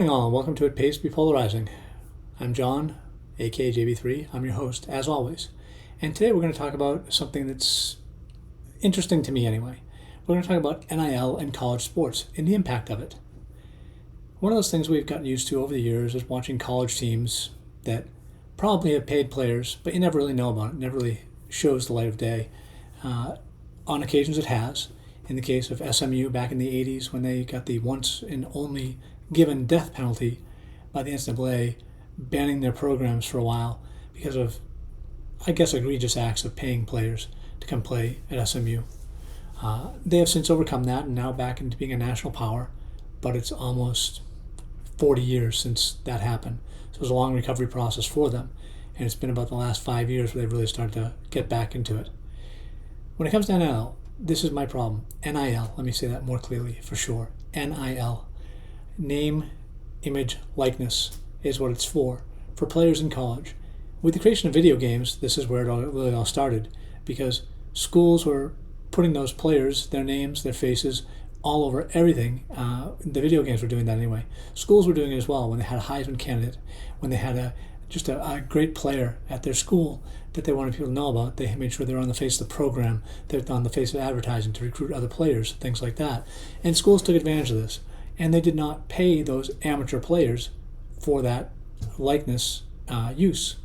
All, welcome to It Pays to Be Polarizing. I'm John, aka JB3. I'm your host, as always. And today we're going to talk about something that's interesting to me anyway. We're going to talk about NIL and college sports and the impact of it. One of those things we've gotten used to over the years is watching college teams that probably have paid players, but you never really know about it. It never really shows the light of day. On occasions it has. In the case of SMU back in the 80s when they got the once and only given death penalty by the NCAA, banning their programs for a while because of, I guess, egregious acts of paying players to come play at SMU. They have since overcome that and now back into being a national power, but it's almost 40 years since that happened. So it was a long recovery process for them, and it's been about the last 5 years where they've really started to get back into it. When it comes to NIL, this is my problem. NIL, let me say that more clearly for sure. NIL. Name, image, likeness is what it's for players in college. With the creation of video games, this is where it really all started, because schools were putting those players, their names, their faces, all over everything. The video games were doing that anyway. Schools were doing it as well when they had a Heisman candidate, when they had a great player at their school that they wanted people to know about. They made sure they were on the face of the program, they're on the face of advertising to recruit other players, things like that. And schools took advantage of this. And they did not pay those amateur players for that likeness use.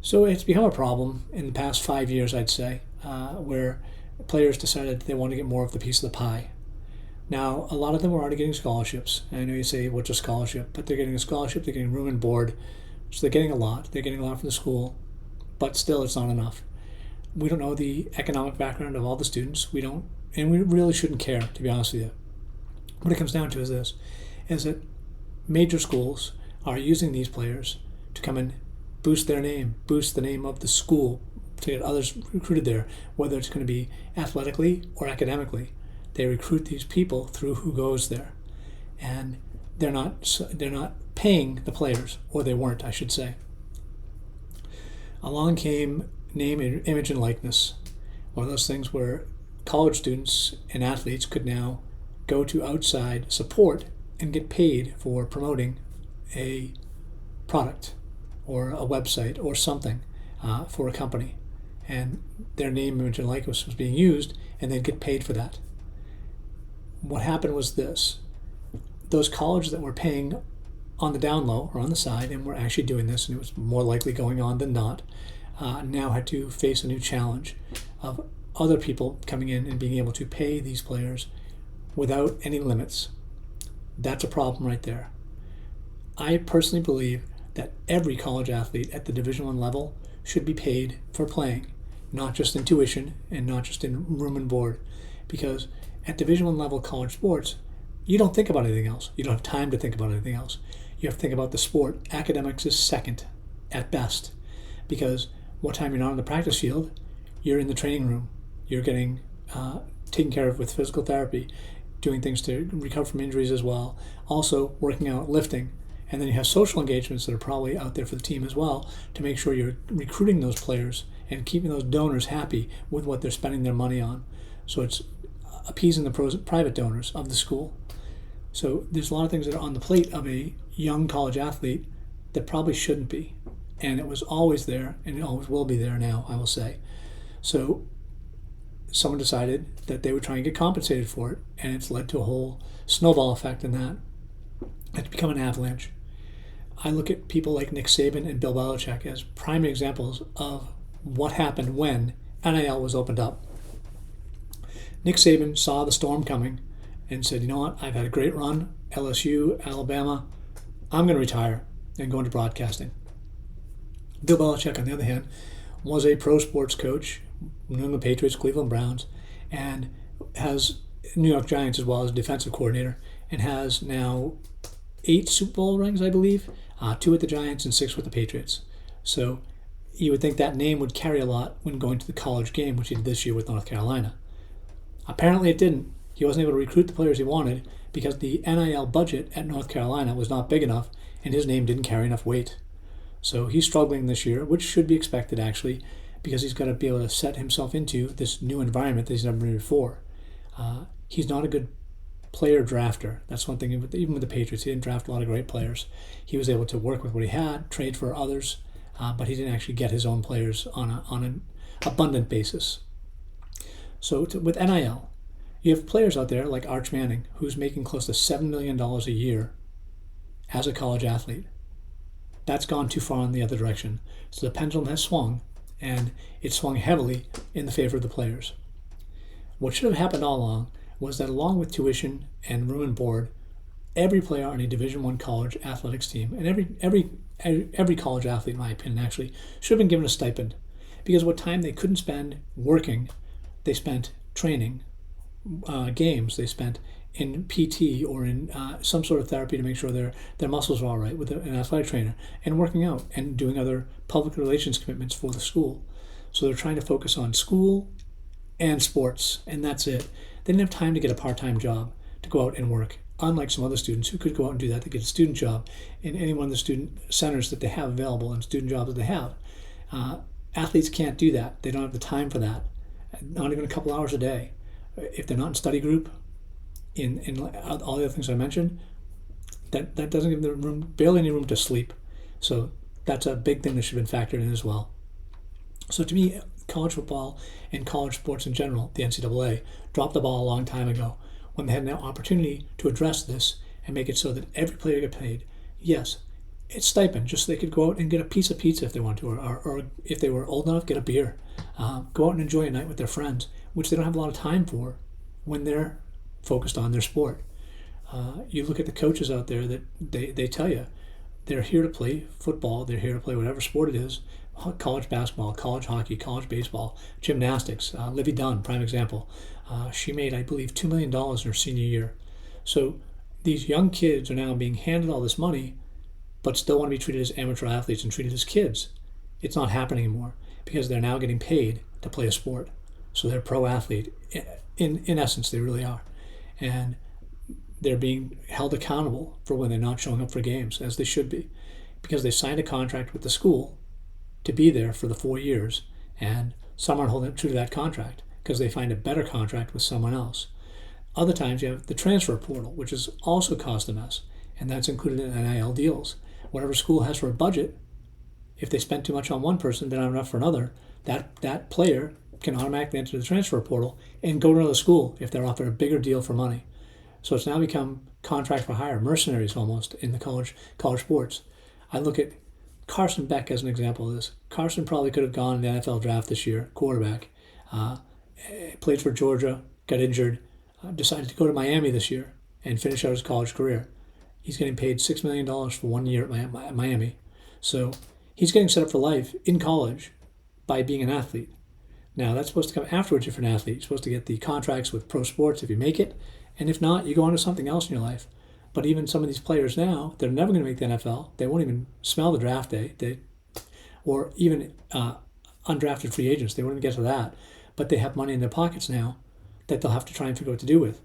So it's become a problem in the past 5 years, I'd say, where players decided they want to get more of the piece of the pie. Now, a lot of them are already getting scholarships. I know you say, what's a scholarship? But they're getting a scholarship, they're getting room and board, so they're getting a lot. They're getting a lot from the school, but still it's not enough. We don't know the economic background of all the students. We don't, and we really shouldn't care, to be honest with you. What it comes down to is this, is that major schools are using these players to come and boost their name, boost the name of the school, to get others recruited there, whether it's going to be athletically or academically. They recruit these people through who goes there, and they're not paying the players, or they weren't, I should say. Along came name, image, and likeness. One of those things where college students and athletes could now go to outside support and get paid for promoting a product or a website or something for a company. And their name, image, and likeness was being used, and they'd get paid for that. What happened was this. Those colleges that were paying on the down low or on the side and were actually doing this, and it was more likely going on than not, now had to face a new challenge of other people coming in and being able to pay these players without any limits. That's a problem right there. I personally believe that every college athlete at the Division I level should be paid for playing, not just in tuition and not just in room and board, because at Division I level college sports, you don't think about anything else. You don't have time to think about anything else. You have to think about the sport. Academics is second at best, because what time you're not on the practice field, you're in the training room. You're getting taken care of with physical therapy, doing things to recover from injuries as well, also working out, lifting. And then you have social engagements that are probably out there for the team as well to make sure you're recruiting those players and keeping those donors happy with what they're spending their money on. So it's appeasing the private donors of the school. So there's a lot of things that are on the plate of a young college athlete that probably shouldn't be. And it was always there, and it always will be there now, I will say. So someone decided that they would try and get compensated for it, and it's led to a whole snowball effect in that. It's become an avalanche. I look at people like Nick Saban and Bill Belichick as prime examples of what happened when NIL was opened up. Nick Saban saw the storm coming and said, you know what, I've had a great run, LSU, Alabama, I'm going to retire and go into broadcasting. Bill Belichick, on the other hand, was a pro sports coach, New England Patriots, Cleveland Browns, and has New York Giants as well as defensive coordinator, and has now 8 Super Bowl rings, I believe, 2 with the Giants and 6 with the Patriots. So you would think that name would carry a lot when going to the college game, which he did this year with North Carolina. Apparently it didn't. He wasn't able to recruit the players he wanted because the NIL budget at North Carolina was not big enough, and his name didn't carry enough weight. So he's struggling this year, which should be expected actually, because he's got to be able to set himself into this new environment that he's never been before. He's not a good player drafter. That's one thing, even with the Patriots, he didn't draft a lot of great players. He was able to work with what he had, trade for others, but he didn't actually get his own players on an abundant basis. So with NIL, you have players out there like Arch Manning, who's making close to $7 million a year as a college athlete. That's gone too far in the other direction. So the pendulum has swung, and it swung heavily in the favor of the players. What should have happened all along was that along with tuition and room and board, every player on a Division I college athletics team, and every college athlete, in my opinion, actually, should have been given a stipend. Because what time they couldn't spend working, they spent training, games, they spent in PT or in some sort of therapy to make sure their muscles are all right with an athletic trainer, and working out and doing other public relations commitments for the school. So they're trying to focus on school and sports, and that's it. They didn't have time to get a part-time job to go out and work, unlike some other students who could go out and do that. They get a student job in any one of the student centers that they have available and student jobs that they have. Athletes can't do that. They don't have the time for that. Not even a couple hours a day. If they're not in study group, in all the other things I mentioned, that doesn't give them barely any room to sleep. So that's a big thing that should have been factored in as well. So to me, college football and college sports in general, the NCAA, dropped the ball a long time ago when they had an opportunity to address this and make it so that every player get paid. Yes, it's stipend, just so they could go out and get a piece of pizza if they want to, or if they were old enough, get a beer. Go out and enjoy a night with their friends, which they don't have a lot of time for when they're focused on their sport. You look at the coaches out there that they tell you they're here to play football, they're here to play whatever sport it is, college basketball, college hockey, college baseball, gymnastics. Livy Dunn, prime example. She made, I believe, $2 million in her senior year. So these young kids are now being handed all this money, but still want to be treated as amateur athletes and treated as kids. It's not happening anymore because they're now getting paid to play a sport. So they're pro athlete. In essence, they really are. And they're being held accountable for when they're not showing up for games, as they should be, because they signed a contract with the school to be there for the 4 years, and some aren't holding true to that contract because they find a better contract with someone else. Other times you have the transfer portal, which has also cost a mess, and that's included in NIL deals. Whatever school has for a budget, if they spend too much on one person, but not enough for another, that player can automatically enter the transfer portal and go to another school if they're offered a bigger deal for money. So it's now become contract for hire, mercenaries almost, in the college sports. I look at Carson Beck as an example of this. Carson probably could have gone in the NFL draft this year, quarterback. Played for Georgia, got injured, decided to go to Miami this year and finish out his college career. He's getting paid $6 million for 1 year at Miami. So he's getting set up for life in college by being an athlete. Now, that's supposed to come afterwards if you're an athlete. You're supposed to get the contracts with pro sports if you make it. And if not, you go on to something else in your life. But even some of these players now, they're never going to make the NFL. They won't even smell the draft day. Or even undrafted free agents. They won't even get to that. But they have money in their pockets now that they'll have to try and figure out what to do with.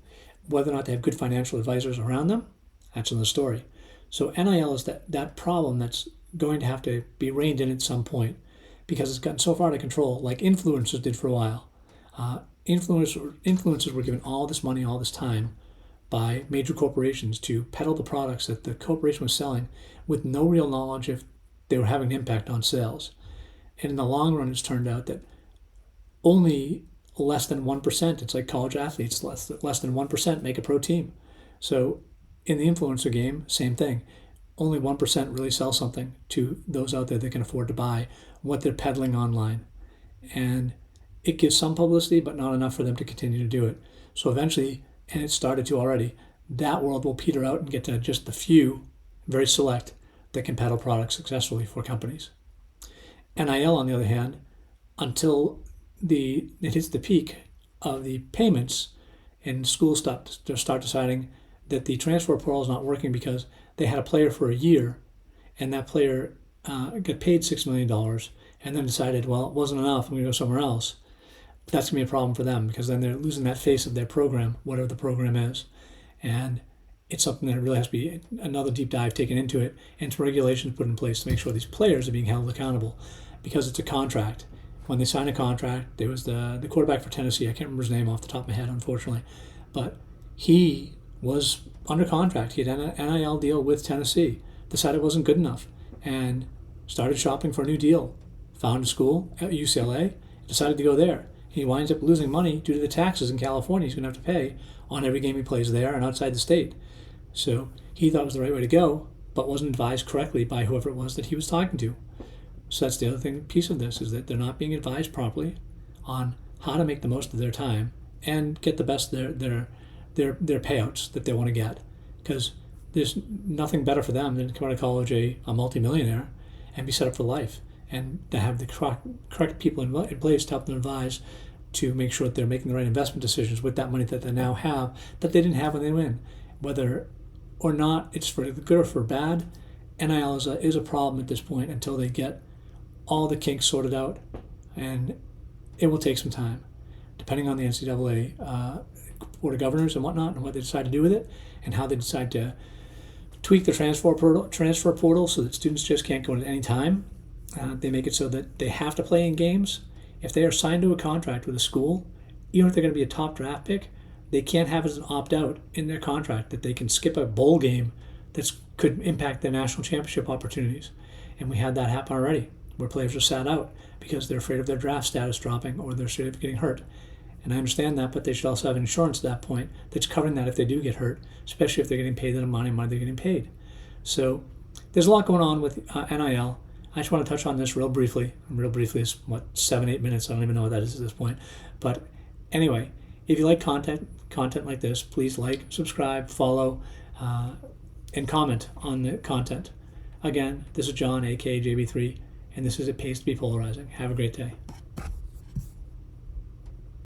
Whether or not they have good financial advisors around them, that's another story. So NIL is that problem that's going to have to be reined in at some point because it's gotten so far out of control, like influencers did for a while. Influencers were given all this money, all this time by major corporations to peddle the products that the corporation was selling with no real knowledge if they were having an impact on sales. And in the long run, it's turned out that only less than 1%, it's like college athletes, less than 1% make a pro team. So in the influencer game, same thing. Only 1% really sell something to those out there that can afford to buy what they're peddling online. And it gives some publicity, but not enough for them to continue to do it. So eventually, and it started to already, that world will peter out and get to just the few, very select, that can peddle products successfully for companies. NIL, on the other hand, until it hits the peak of the payments and schools start deciding that the transfer portal is not working because they had a player for a year and that player got paid $6 million and then decided, well, it wasn't enough, I'm going to go somewhere else. That's going to be a problem for them because then they're losing that face of their program, whatever the program is. And it's something that really has to be another deep dive taken into it and some regulations put in place to make sure these players are being held accountable because it's a contract. When they signed a contract, there was the quarterback for Tennessee, I can't remember his name off the top of my head, unfortunately, but he was under contract. He had an NIL deal with Tennessee, decided it wasn't good enough, and started shopping for a new deal. Found a school at UCLA, decided to go there. He winds up losing money due to the taxes in California he's going to have to pay on every game he plays there and outside the state. So he thought it was the right way to go, but wasn't advised correctly by whoever it was that he was talking to. So that's the other piece of this, is that they're not being advised properly on how to make the most of their time and get the best of their payouts that they want to get. Because there's nothing better for them than to come out of college a multimillionaire and be set up for life, and to have the correct people in place to help them advise to make sure that they're making the right investment decisions with that money that they now have that they didn't have when they win. Whether or not it's for good or for bad, NIL is a problem at this point until they get all the kinks sorted out, and it will take some time, depending on the NCAA Board of Governors and whatnot, and what they decide to do with it, and how they decide to tweak the transfer portal so that students just can't go in at any time. They make it so that they have to play in games. If they are signed to a contract with a school, even if they're going to be a top draft pick, they can't have it as an opt-out in their contract that they can skip a bowl game that could impact their national championship opportunities. And we had that happen already, where players are sat out because they're afraid of their draft status dropping or they're afraid of getting hurt. And I understand that, but they should also have insurance at that point that's covering that if they do get hurt, especially if they're getting paid the amount of money they're getting paid. So there's a lot going on with NIL. I just want to touch on this real briefly. Real briefly is, 7-8 minutes? I don't even know what that is at this point. But anyway, if you like content like this, please like, subscribe, follow, and comment on the content. Again, this is John, aka JB3, and this is It Pays to Be Polarizing. Have a great day.